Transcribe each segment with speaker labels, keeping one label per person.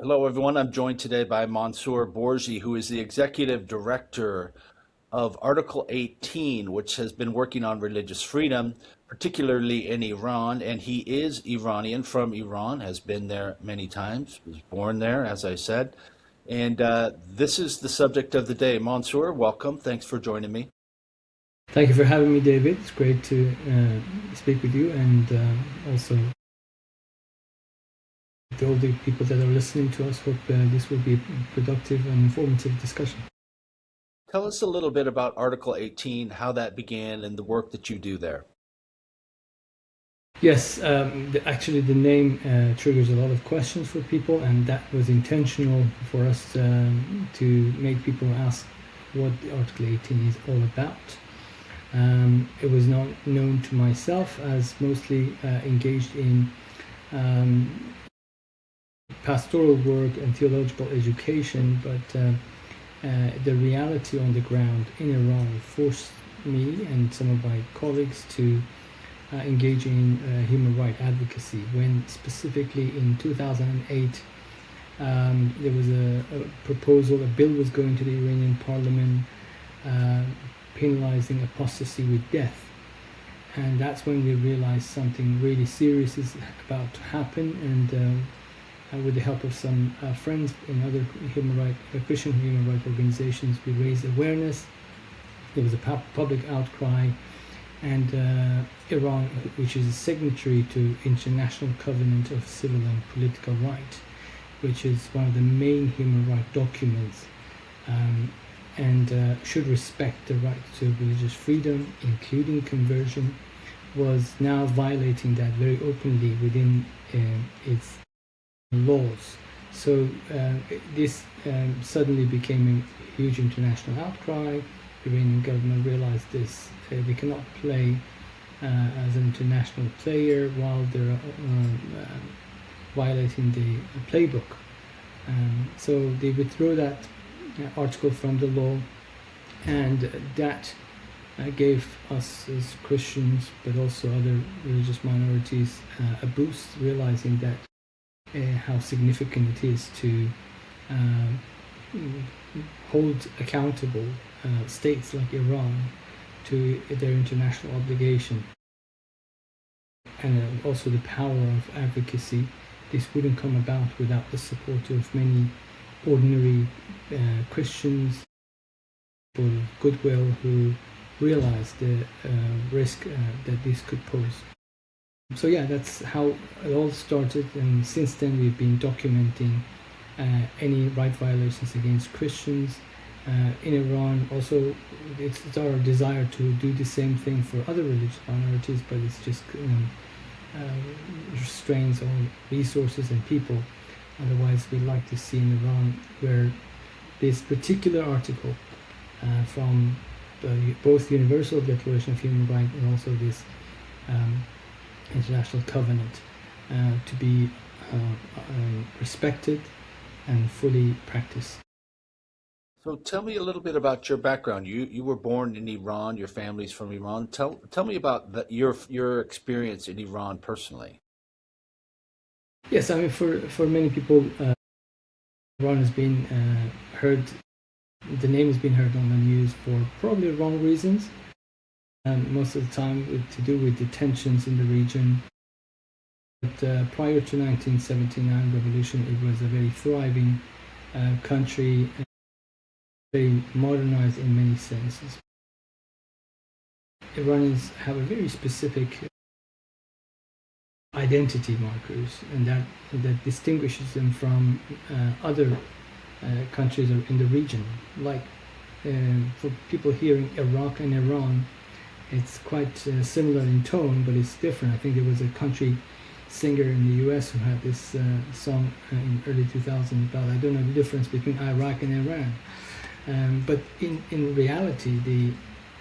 Speaker 1: Hello, everyone. I'm joined today by Mansour Borji, who is the executive director of Article 18, which has been working on religious freedom, particularly in Iran. And he is Iranian from Iran, has been there many times, was born there, as I said. And this is the subject of the day. Mansour, welcome. Thanks for joining me.
Speaker 2: Thank you for having me, David. It's great to speak with you and also all the people that are listening to us. Hope this will be a productive and informative discussion.
Speaker 1: Tell us a little bit about Article 18, how that began, and the work that you do there.
Speaker 2: Yes, actually, the name triggers a lot of questions for people, and that was intentional for us to make people ask what Article 18 is all about. It was not known to myself as mostly engaged in pastoral work and theological education, but the reality on the ground in Iran forced me and some of my colleagues to engage in human rights advocacy. When specifically in 2008, there was a proposal, a bill was going to the Iranian parliament penalizing apostasy with death. And that's when we realized something really serious is about to happen. And with the help of some friends in other Christian human rights organizations, we raised awareness. There was a public outcry, and Iran, which is a signatory to International Covenant of Civil and Political Rights, which is one of the main human rights documents, and should respect the right to religious freedom, including conversion, was now violating that very openly within its laws. So this suddenly became a huge international outcry. The Iranian government realized this. They cannot play as an international player while they're violating the playbook. So they withdrew that article from the law, and that gave us as Christians, but also other religious minorities, a boost, realizing that how significant it is to hold accountable states like Iran to their international obligation, and also the power of advocacy. This wouldn't come about without the support of many ordinary Christians, people of goodwill, who realized the risk that this could pose. So yeah, that's how it all started, and since then we've been documenting any right violations against Christians in Iran. Also, it's our desire to do the same thing for other religious minorities, but it's just restrains on resources and people. Otherwise, we'd like to see in Iran where this particular article from both Universal Declaration of Human Rights and also this international covenant to be respected and fully practiced.
Speaker 1: So tell me a little bit about your background. You were born in Iran. Your family's from Iran. Tell me about your experience in Iran personally.
Speaker 2: Yes, I mean, for many people, Iran has been heard. The name has been heard on the news for probably wrong reasons, and most of the time to do with the tensions in the region. But prior to 1979 revolution, it was a very thriving country, and very modernized in many senses. Iranians have a very specific identity markers, and that distinguishes them from other countries in the region. Like for people hearing Iraq and Iran, it's quite similar in tone, but it's different. I think there was a country singer in the US who had this song in early 2000s about, I don't know the difference between Iraq and Iran. But in reality, the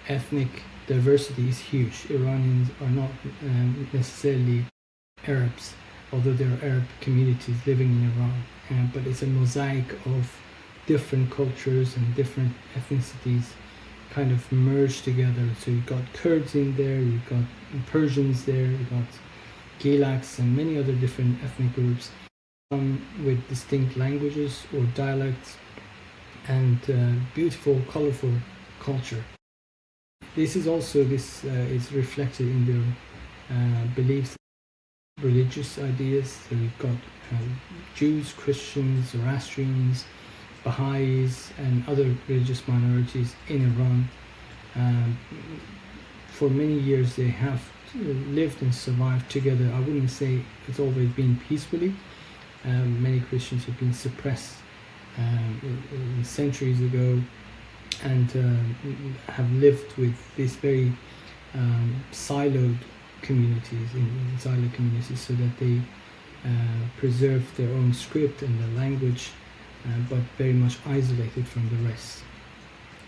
Speaker 2: ethnic diversity is huge. Iranians are not necessarily Arabs, although there are Arab communities living in Iran. But it's a mosaic of different cultures and different ethnicities kind of merged together. So you've got Kurds in there, you've got Persians there, you've got Gilaks and many other different ethnic groups. with distinct languages or dialects and beautiful, colorful culture. This is is reflected in their beliefs, religious ideas. So we've got Jews, Christians, Zoroastrians, Baha'is, and other religious minorities in Iran. For many years they have lived and survived together. I wouldn't say it's always been peacefully. Many Christians have been suppressed centuries ago and have lived with these very siloed communities, in siloed communities, so that they preserve their own script and their language, but very much isolated from the rest.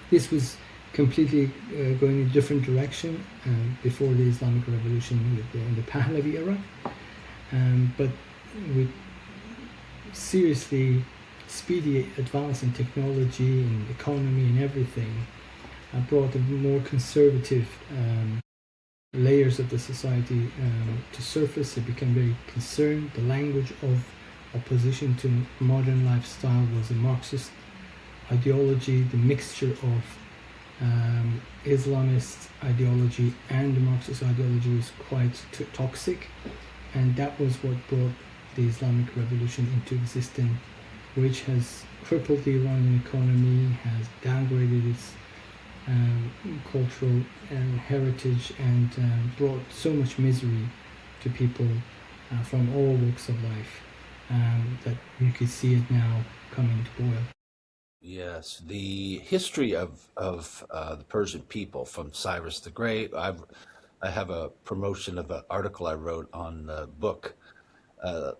Speaker 2: This was completely going in a different direction before the Islamic Revolution in the Pahlavi era, but with seriously speedy advance in technology and economy and everything brought the more conservative layers of the society to surface. They became very concerned. The language of opposition to modern lifestyle was a Marxist ideology. The mixture of Islamist ideology and the Marxist ideology was quite toxic, and that was what brought the Islamic Revolution into existence, which has crippled the Iranian economy, has downgraded its cultural heritage, and brought so much misery to people from all walks of life that you could see it now coming to boil.
Speaker 1: Yes, the history of the Persian people from Cyrus the Great. I have a promotion of an article I wrote on the book uh,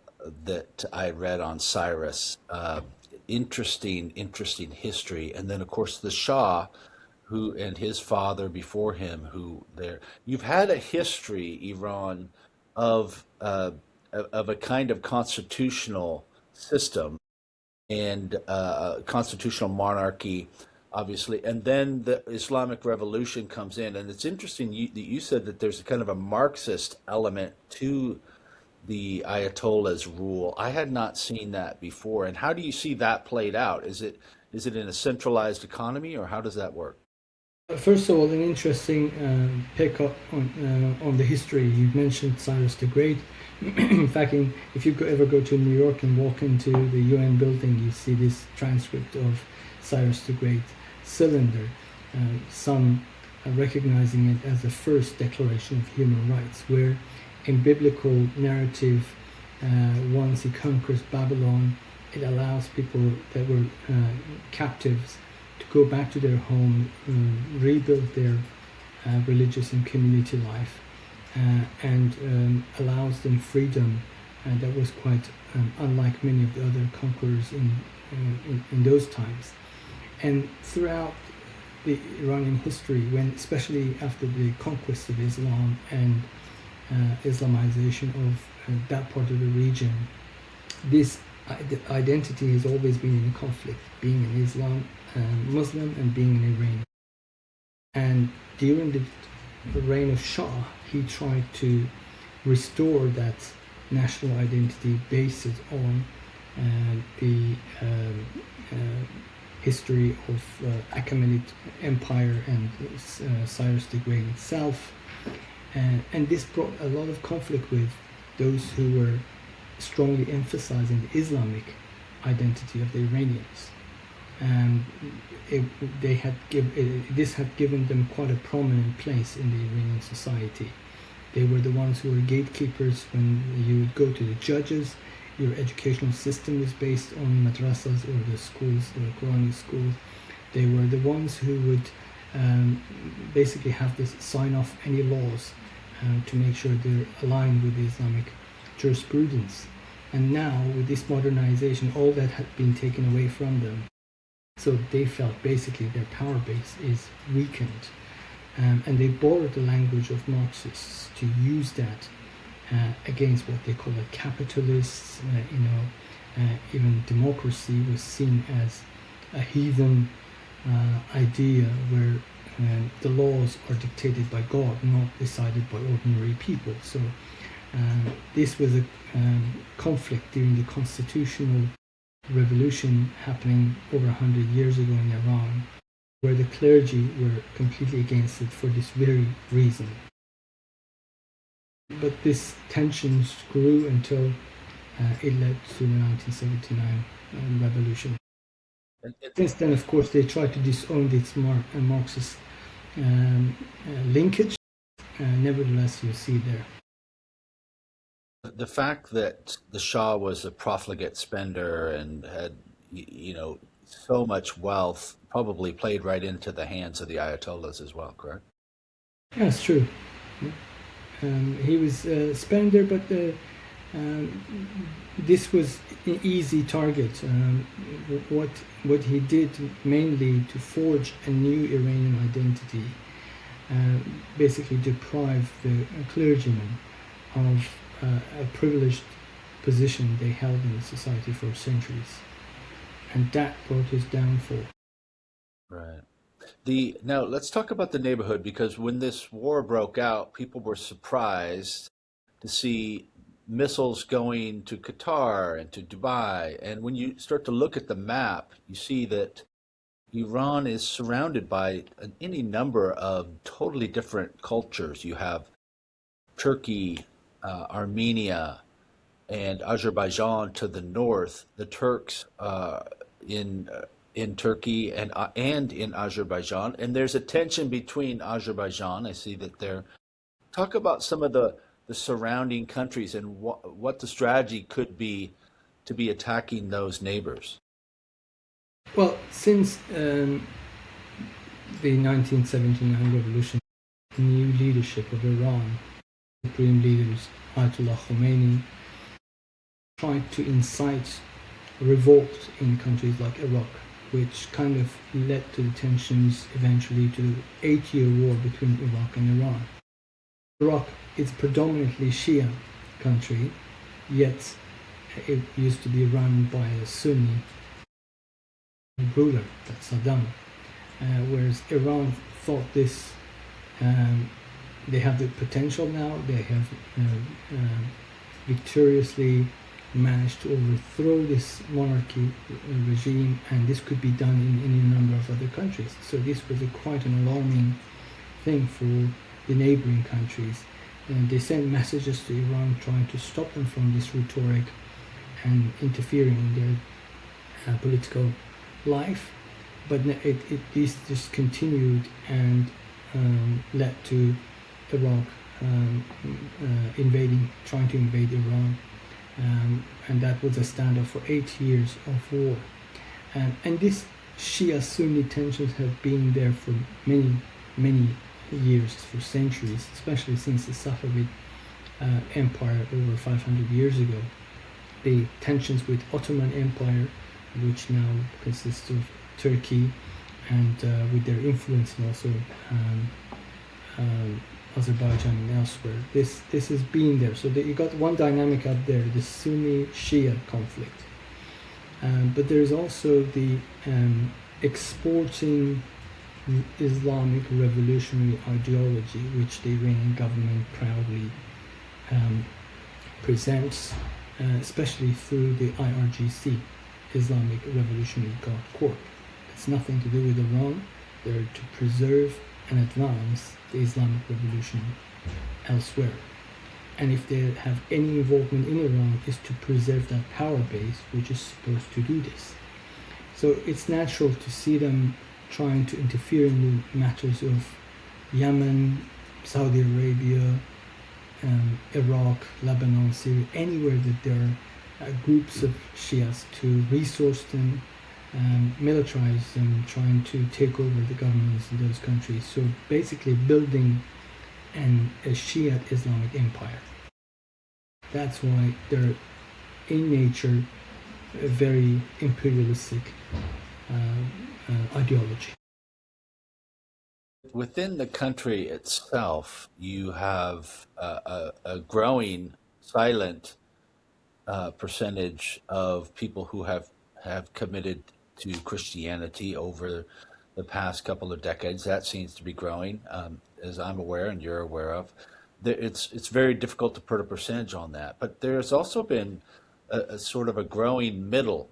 Speaker 1: that I read on Cyrus. Interesting history, and then of course the Shah, who and his father before him, who there. You've had a history, Iran, of of a kind of constitutional system and constitutional monarchy, obviously. And then the Islamic Revolution comes in, and it's interesting that you said that there's a kind of a Marxist element to the Ayatollah's rule. I had not seen that before. And how do you see that played out? Is it in a centralized economy, or how does that work?
Speaker 2: First of all, an interesting pickup on the history. You mentioned Cyrus the Great. In fact, if you ever go to New York and walk into the UN building, you see this transcript of Cyrus the Great cylinder, some recognizing it as the first declaration of human rights, where in biblical narrative, once he conquers Babylon, it allows people that were captives to go back to their home, rebuild their religious and community life, and allows them freedom. And that was quite unlike many of the other conquerors in those times. And throughout the Iranian history, when especially after the conquest of Islam and Islamization of that part of the region, this identity has always been in conflict, being an Muslim and being an Iranian. And during the reign of Shah, he tried to restore that national identity based on the history of Achaemenid Empire and Cyrus the Great itself. And this brought a lot of conflict with those who were strongly emphasizing the Islamic identity of the Iranians. And this had given them quite a prominent place in the Iranian society. They were the ones who were gatekeepers when you would go to the judges. Your educational system was based on madrasas or the schools, the Quranic schools. They were the ones who would basically have to sign off any laws to make sure they're aligned with the Islamic jurisprudence. And now, with this modernization, all that had been taken away from them. So they felt basically their power base is weakened. And they borrowed the language of Marxists to use that against what they call capitalists. Even democracy was seen as a heathen idea where the laws are dictated by God, not decided by ordinary people. So This was a conflict during the constitutional revolution happening over 100 years ago in Iran, where the clergy were completely against it for this very reason. But this tensions grew until it led to the 1979 revolution. Since then, of course, they tried to disown its Marxist linkage. Nevertheless, you see there.
Speaker 1: The fact that the Shah was a profligate spender and had, so much wealth probably played right into the hands of the Ayatollahs as well, correct?
Speaker 2: Yeah, it's true. He was a spender, but this was an easy target. What he did mainly to forge a new Iranian identity, basically deprive the clergymen of a privileged position they held in the society for centuries, and that brought his downfall.
Speaker 1: Right. Now let's talk about the neighborhood, because when this war broke out, people were surprised to see missiles going to Qatar and to Dubai. And when you start to look at the map, you see that Iran is surrounded by any number of totally different cultures. You have Turkey, Armenia, and Azerbaijan to the north. The Turks in in Turkey and in Azerbaijan, and there's a tension between Azerbaijan. I see that there. Talk about some of the surrounding countries and what the strategy could be to be attacking those neighbors.
Speaker 2: Well, since the 1979 revolution, the new leadership of Iran, supreme leaders Ayatollah Khomeini, tried to incite revolt in countries like Iraq, which kind of led to the tensions eventually to the 8-year war between Iraq and Iran. Iraq is predominantly Shia country, yet it used to be run by a Sunni ruler, that's Saddam, whereas Iran thought this, they have the potential now, they have victoriously managed to overthrow this monarchy regime, and this could be done in any number of other countries. So this was quite an alarming thing for the neighboring countries. And they sent messages to Iran trying to stop them from this rhetoric and interfering in their political life. But this just continued and led to Iraq trying to invade Iran. And that was a standoff for 8 years of war. And these Shia-Sunni tensions have been there for many, many years, for centuries, especially since the Safavid Empire over 500 years ago. The tensions with Ottoman Empire, which now consists of Turkey, and with their influence and also Azerbaijan and elsewhere. This has been there. So that you got one dynamic out there, the Sunni-Shia conflict. But there's also the exporting Islamic revolutionary ideology, which the Iranian government proudly presents, especially through the IRGC, Islamic Revolutionary Guard Corps. It's nothing to do with Iran. They're to preserve and advance the Islamic Revolution elsewhere. And if they have any involvement in Iran, is to preserve that power base, which is supposed to do this. So it's natural to see them trying to interfere in the matters of Yemen, Saudi Arabia, Iraq, Lebanon, Syria, anywhere that there are groups of Shias, to resource them, militarize them, trying to take over the governments in those countries. So basically building a Shia Islamic empire. That's why they're in nature a very imperialistic ideology.
Speaker 1: Within the country itself, you have a growing silent percentage of people who have committed to Christianity over the past couple of decades. That seems to be growing, as I'm aware and you're aware of. it's very difficult to put a percentage on that. But there's also been a sort of a growing middle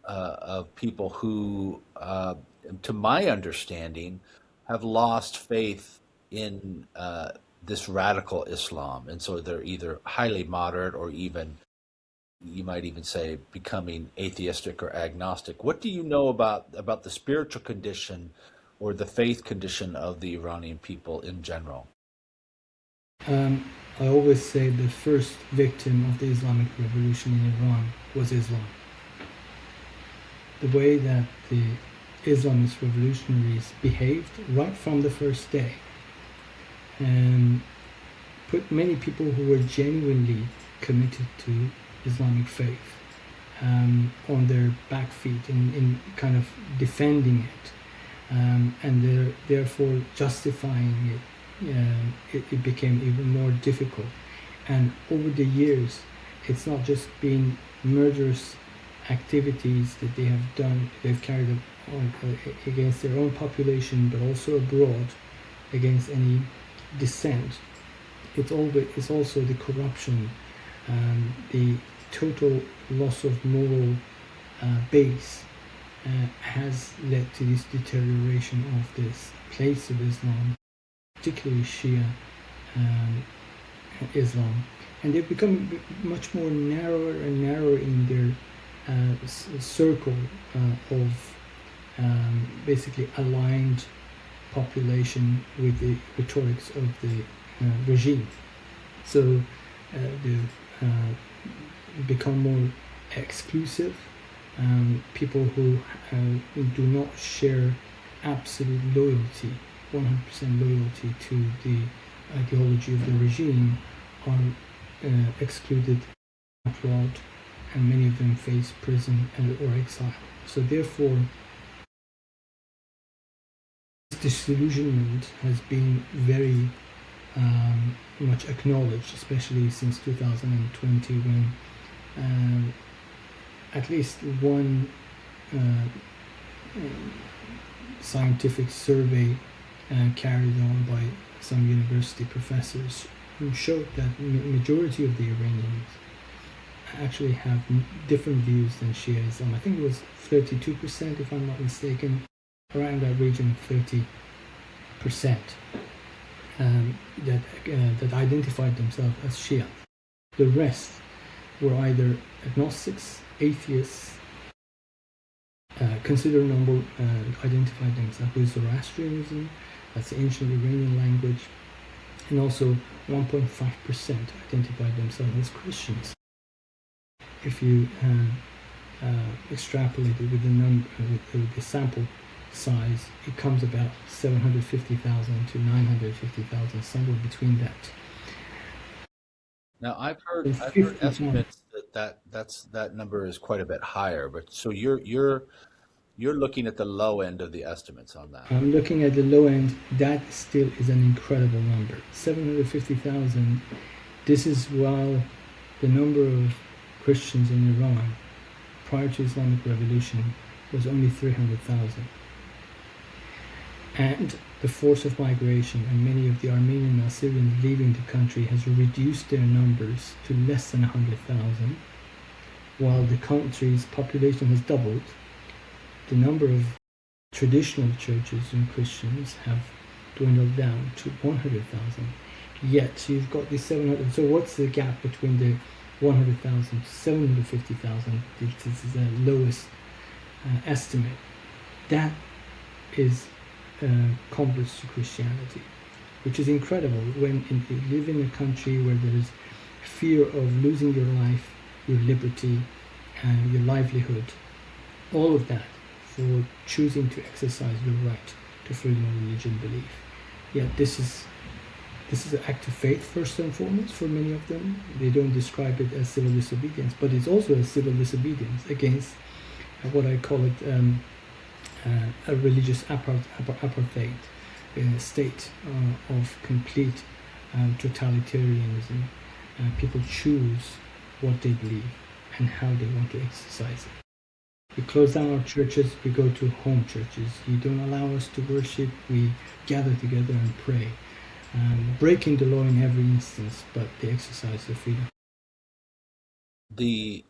Speaker 1: of people who, to my understanding, have lost faith in this radical Islam, and so they're either highly moderate or even, you might even say, becoming atheistic or agnostic. What do you know about the spiritual condition or the faith condition of the Iranian people in general?
Speaker 2: I always say the first victim of the Islamic Revolution in Iran was Islam. The way that the Islamist revolutionaries behaved right from the first day and put many people who were genuinely committed to Islamic faith on their back feet in kind of defending it, and they're therefore justifying it. It became even more difficult. And over the years, it's not just been murderous activities that they've carried on against their own population, but also abroad against any dissent. It's also the corruption, the total loss of moral base has led to this deterioration of this place of Islam, particularly Shia Islam, and they've become much more narrower and narrower in their circle of basically aligned population with the rhetorics of the regime. So they become more exclusive. People who do not share absolute loyalty, 100% loyalty to the ideology of the regime, are excluded abroad, and many of them face prison or exile. So therefore, this disillusionment has been very much acknowledged, especially since 2020, when at least one scientific survey carried on by some university professors who showed that majority of the Iranians actually have different views than Shia Islam. I think it was 32%, if I'm not mistaken, around that region of 30% that identified themselves as Shia. The rest were either agnostics, atheists, considerable number identified themselves with Zoroastrianism, that's the ancient Iranian language, and also 1.5% identified themselves as Christians. If you extrapolate it with the number, with the sample size, it comes about 750,000 to 950,000, somewhere between that.
Speaker 1: Now, I've heard estimates that number is quite a bit higher, but so you're looking at the low end of the estimates on that.
Speaker 2: I'm looking at the low end. That still is an incredible number. 750,000. This is while the number of Christians in Iran prior to Islamic Revolution was only 300,000. And the force of migration and many of the Armenian and Assyrians leaving the country has reduced their numbers to less than 100,000, while the country's population has doubled. The number of traditional churches and Christians have dwindled down to 100,000. Yet you've got the 700. So what's the gap between the 100,000 to 750,000? This is the lowest estimate. That is converts to Christianity, which is incredible when you live in a country where there is fear of losing your life, your liberty, and your livelihood, all of that for choosing to exercise your right to freedom of religion belief. Yet this is an act of faith first and foremost for many of them. They don't describe it as civil disobedience, but it's also a civil disobedience against what I call it a religious apartheid, a state of complete totalitarianism. People choose what they believe and how they want to exercise it. We close down our churches, we go to home churches. You don't allow us to worship, we gather together and pray. breaking the law in every instance, but they exercise their freedom.
Speaker 1: The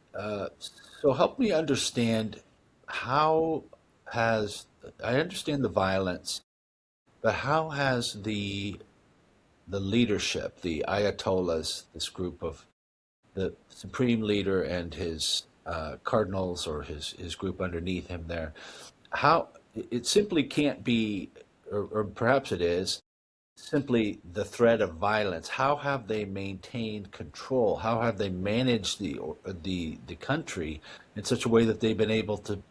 Speaker 1: so help me understand how has I understand the violence, but how has the leadership, the Ayatollahs, this group of the supreme leader and his cardinals or his group underneath him there, how it simply can't be, or perhaps it is, simply the threat of violence. How have they maintained control? How have they managed the country in such a way that they've been able to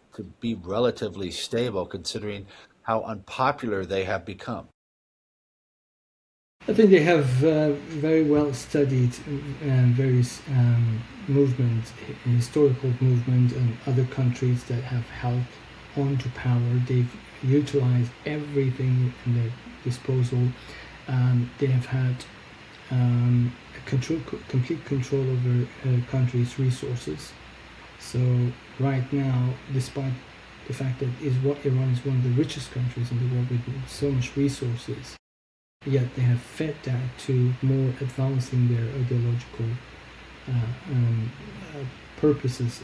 Speaker 1: be relatively stable, considering how unpopular they have become?
Speaker 2: I think they have very well studied various movements, historical movements, and other countries that have held on to power. They've utilized everything in their disposal. They have had complete control over countries' resources. So right now, despite the fact that Iran is one of the richest countries in the world with so much resources, yet they have fed that to more advancing their ideological purposes,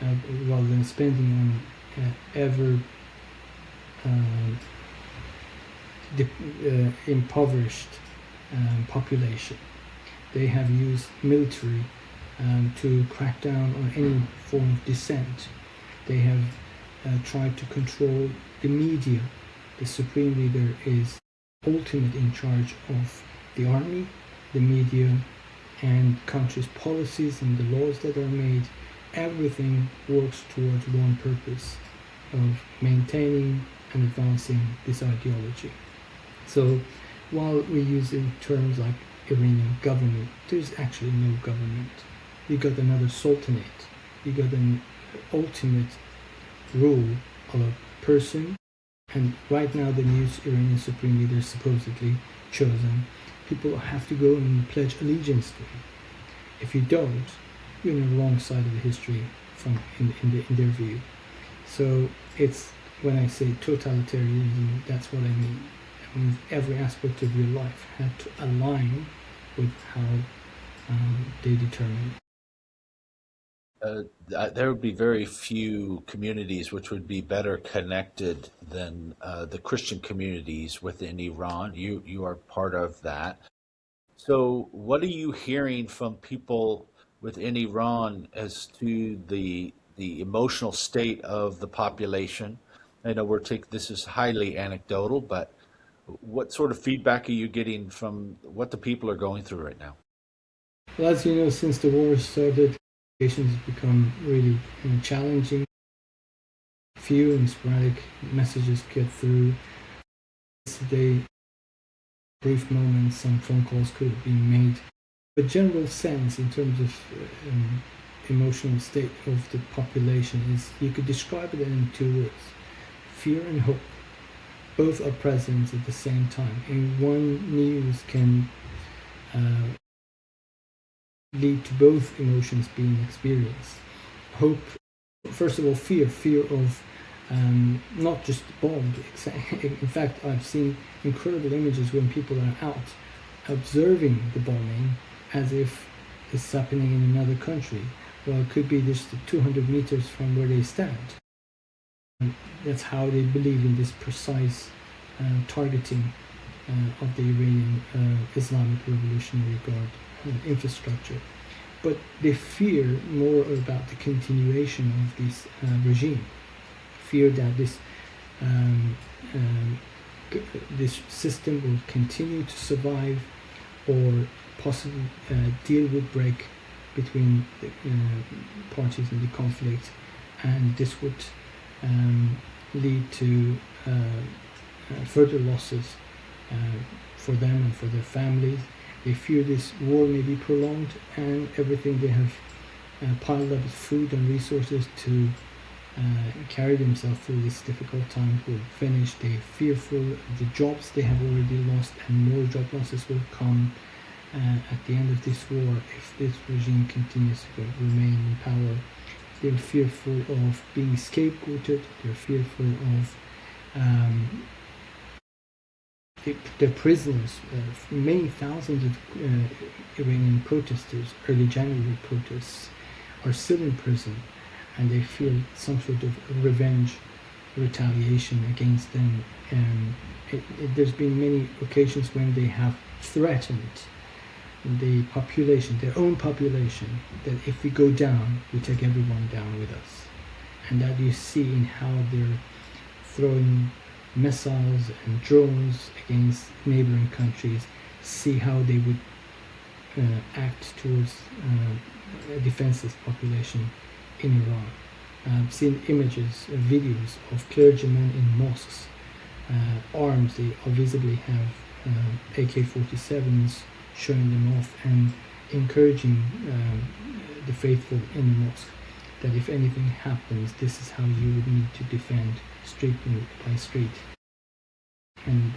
Speaker 2: rather than spending on ever impoverished population. They have used military to crack down on any form of dissent. They have tried to control the media. The supreme leader is ultimate in charge of the army, the media, and country's policies and the laws that are made. Everything works towards one purpose of maintaining and advancing this ideology. So while we use in terms like Iranian government, there's actually no government. You got another sultanate. You got an ultimate rule of a person. And right now, the new Iranian supreme leader is supposedly chosen. People have to go and pledge allegiance to him. If you don't, you're on the wrong side of the history in their view. So it's, when I say totalitarianism, that's what I mean. It means every aspect of your life had to align with how they determine.
Speaker 1: There would be very few communities which would be better connected than the Christian communities within Iran. You are part of that. So, what are you hearing from people within Iran as to the emotional state of the population? I know this is highly anecdotal, but what sort of feedback are you getting from what the people are going through right now?
Speaker 2: Well, as you know, since the war started, communication has become really challenging. Few and sporadic messages get through. Yesterday, brief moments, some phone calls could have been made. The general sense in terms of emotional state of the population is, you could describe it in two words: fear and hope. Both are present at the same time, and one news can lead to both emotions being experienced. Hope, first of all, fear of not just bombed. In fact, I've seen incredible images when people are out observing the bombing as if it's happening in another country. Well, it could be just 200 meters from where they stand. That's how they believe in this precise targeting of the Iranian Islamic Revolutionary Guard infrastructure. But they fear more about the continuation of this regime. Fear that this system will continue to survive, or possibly deal would break between the parties in the conflict, and this would lead to further losses for them and for their families. They fear this war may be prolonged, and everything they have piled up with food and resources to carry themselves through this difficult time will finish. They're fearful of the jobs they have already lost, and more job losses will come at the end of this war if this regime continues to remain in power. They're fearful of being scapegoated. They're fearful of they're prisoners. Many thousands of Iranian protesters, early January protests, are still in prison, and they feel some sort of revenge, retaliation against them. There's been many occasions when they have threatened the population, their own population, that if we go down, we take everyone down with us. And that you see in how they're throwing missiles and drones against neighboring countries, see how they would act towards a defenseless population in Iran. I've seen images, videos of clergymen in mosques, armed. They visibly have AK-47s, showing them off and encouraging the faithful in the mosque that if anything happens, this is how you would need to defend street by street, and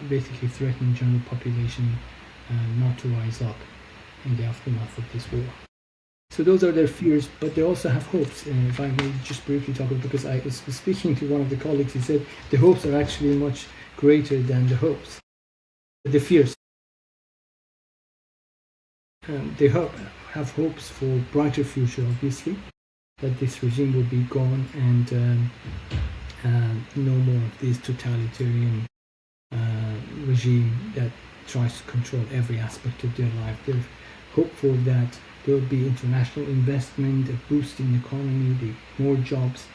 Speaker 2: basically threaten general population not to rise up in the aftermath of this war. So those are their fears, but they also have hopes. If I may just briefly talk about, because I was speaking to one of the colleagues, he said the hopes are actually much greater than the hopes, the fears. They have hopes for a brighter future, obviously, that this regime will be gone and no more of this totalitarian regime that tries to control every aspect of their life. They're hopeful that there will be international investment, a boost in the economy, more jobs,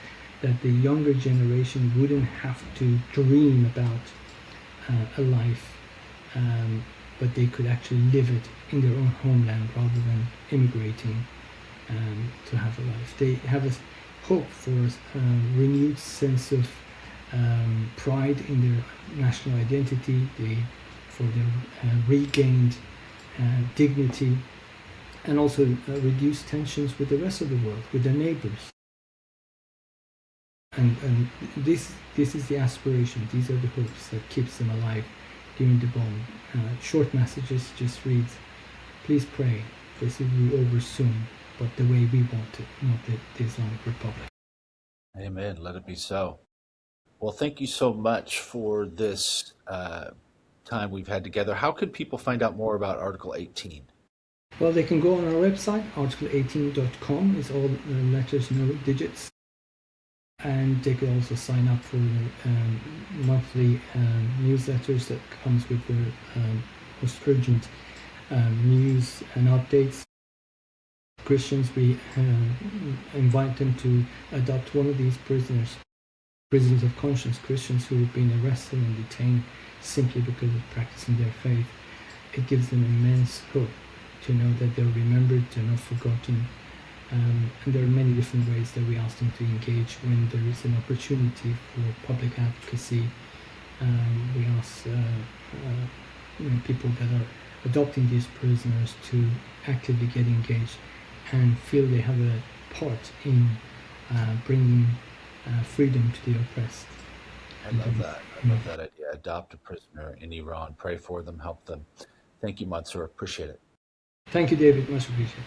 Speaker 2: that the younger generation wouldn't have to dream about a life, but they could actually live it in their own homeland rather than immigrating to have a life. They have a hope for a renewed sense of pride in their national identity, for their regained dignity, and also reduce tensions with the rest of the world, with their neighbors. And this is the aspiration, these are the hopes that keeps them alive during the bomb. Short messages just reads, please pray, this will be over soon, but the way we want it, not the Islamic Republic.
Speaker 1: Amen. Let it be so. Well, thank you so much for this time we've had together. How could people find out more about Article 18?
Speaker 2: Well, they can go on our website, article18.com. It's all letters, no digits. And they can also sign up for the monthly newsletters that comes with the most urgent news and updates. Christians, we invite them to adopt one of these prisoners of conscience, Christians who have been arrested and detained simply because of practicing their faith. It gives them immense hope to know that they're remembered, they're not forgotten. And there are many different ways that we ask them to engage when there is an opportunity for public advocacy. We ask people that are adopting these prisoners to actively get engaged and feel they have a part in bringing freedom to the oppressed.
Speaker 1: I love that. I love that idea. Adopt a prisoner in Iran. Pray for them. Help them. Thank you, Mansour. Appreciate it.
Speaker 2: Thank you, David. Much appreciated.